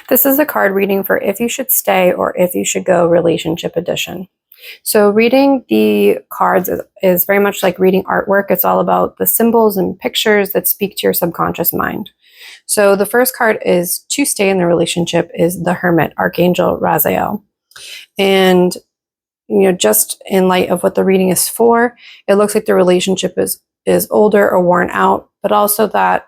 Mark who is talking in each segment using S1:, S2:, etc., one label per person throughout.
S1: This is a card reading for If You Should Stay or If You Should Go Relationship Edition. So reading the cards is very much like reading artwork. It's all about the symbols and pictures that speak to your subconscious mind. So the first card is to stay in the relationship is the Hermit, Archangel Raziel. And just in light of what the reading is for, it looks like the relationship is older or worn out, but also that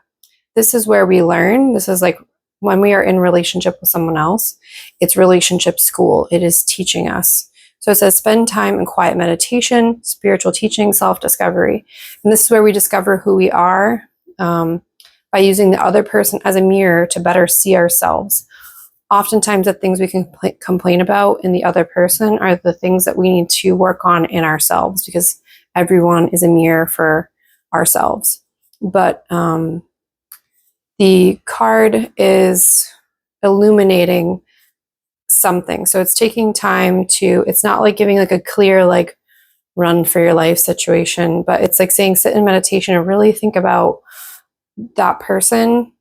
S1: this is where we learn. This is like when we are in relationship with someone else, it's relationship school. It is teaching us. So it says spend time in quiet meditation, spiritual teaching, self-discovery. And this is where we discover who we are by using the other person as a mirror to better see ourselves. Oftentimes the things we can complain about in the other person are the things that we need to work on in ourselves, because everyone is a mirror for ourselves. But the card is illuminating something. So it's taking time to, it's not like giving like a clear, like run for your life situation, but it's like saying sit in meditation and really think about that person.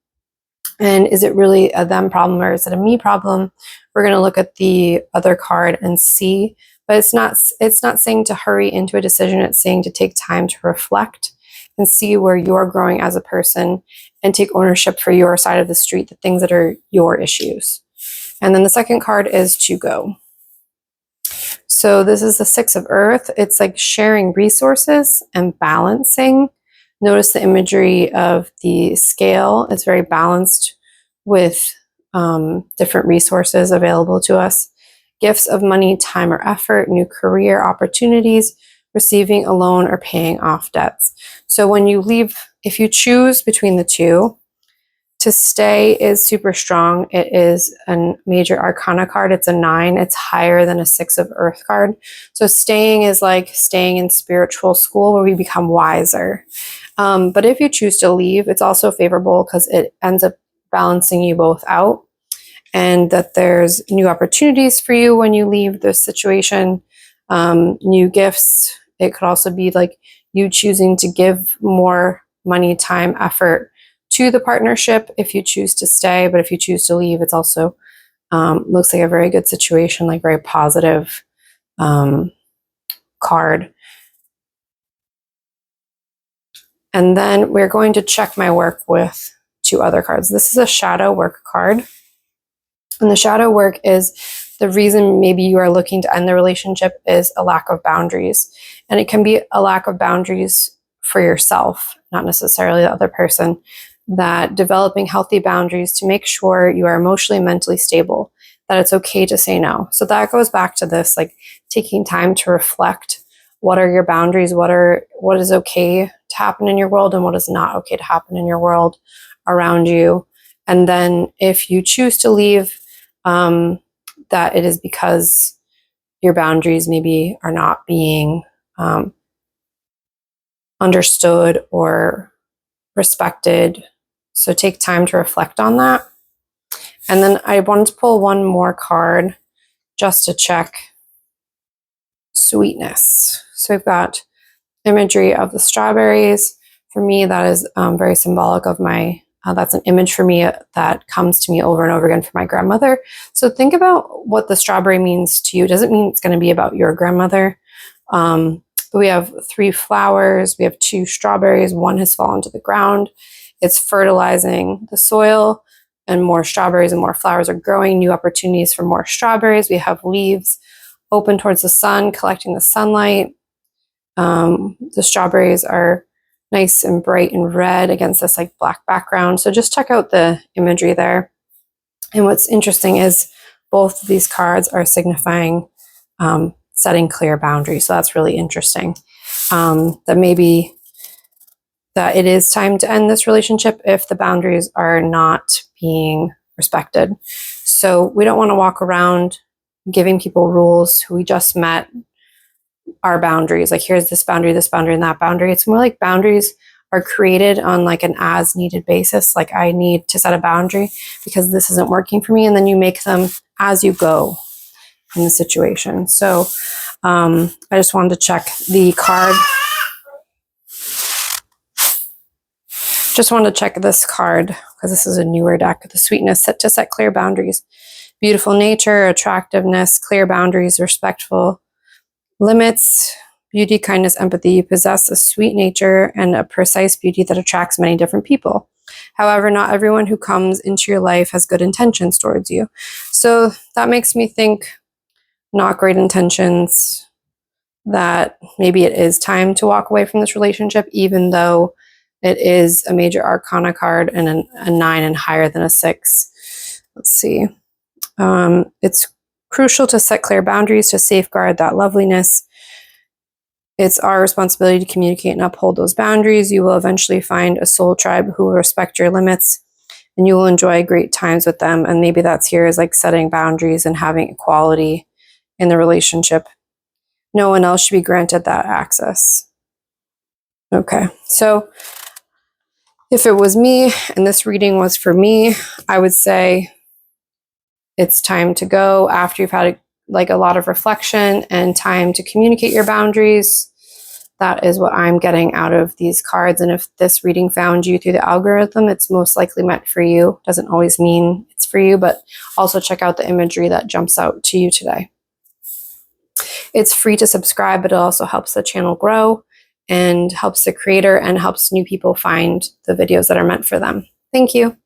S1: And is it really a them problem or is it a me problem? We're going to look at the other card and see, but it's not saying to hurry into a decision. It's saying to take time to reflect and see where you're growing as a person and take ownership for your side of the street, the things that are your issues. And then the second card is to go. So this is the Six of Earth. It's like sharing resources and balancing. Notice the imagery of the scale. It's very balanced with different resources available to us. Gifts of money, time, or effort, new career opportunities, receiving a loan, or paying off debts. So when you leave, if you choose between the two, to stay is super strong. It is a major arcana card. It's a 9. It's higher than a 6 of Earth card. So staying is like staying in spiritual school where we become wiser. But if you choose to leave, it's also favorable because it ends up balancing you both out, and that there's new opportunities for you when you leave this situation, new gifts. It could also be like you choosing to give more money, time, effort to the partnership if you choose to stay. But if you choose to leave, it's also looks like a very good situation, like very positive card. And then we're going to check my work with 2 other cards. This is a shadow work card. And the shadow work is the reason maybe you are looking to end the relationship is a lack of boundaries. And it can be a lack of boundaries for yourself, not necessarily the other person. That developing healthy boundaries to make sure you are emotionally, mentally stable, that it's okay to say no. So that goes back to this, like taking time to reflect. What are your boundaries? What is okay to happen in your world and what is not okay to happen in your world around you? And then if you choose to leave, that it is because your boundaries maybe are not being understood or respected. So take time to reflect on that. And then I wanted to pull one more card just to check sweetness. So we've got imagery of the strawberries. For me, that is very symbolic of my, that's an image for me that comes to me over and over again from my grandmother. So think about what the strawberry means to you. It doesn't mean it's going to be about your grandmother. But we have 3 flowers. We have 2 strawberries. 1 has fallen to the ground. It's fertilizing the soil, and more strawberries and more flowers are growing. New opportunities for more strawberries. We have leaves open towards the sun, collecting the sunlight. The strawberries are nice and bright and red against this like black background. So just check out the imagery there. And what's interesting is both of these cards are signifying setting clear boundaries. So that's really interesting. That maybe that it is time to end this relationship if the boundaries are not being respected. So we don't want to walk around giving people rules who we just met our boundaries. Like here's this boundary, and that boundary. It's more like boundaries are created on like an as needed basis. Like I need to set a boundary because this isn't working for me. And then you make them as you go in the situation. So I just wanted to check the card. Just wanted to check this card because this is a newer deck. The sweetness, set to set clear boundaries. Beautiful nature, attractiveness, clear boundaries, respectful limits, beauty, kindness, empathy. You possess a sweet nature and a precise beauty that attracts many different people. However, not everyone who comes into your life has good intentions towards you. So that makes me think not great intentions, that maybe it is time to walk away from this relationship, even though it is a major arcana card and a 9 and higher than a 6. Let's see. It's crucial to set clear boundaries to safeguard that loveliness. It's our responsibility to communicate and uphold those boundaries. You will eventually find a soul tribe who will respect your limits, and you will enjoy great times with them. And maybe that's here is like setting boundaries and having equality in the relationship. No one else should be granted that access. Okay, so if it was me and this reading was for me, I would say it's time to go after you've had a lot of reflection and time to communicate your boundaries. That is what I'm getting out of these cards. And if this reading found you through the algorithm, it's most likely meant for you. Doesn't always mean it's for you, but also check out the imagery that jumps out to you today. It's free to subscribe, but it also helps the channel grow and helps the creator and helps new people find the videos that are meant for them. Thank you.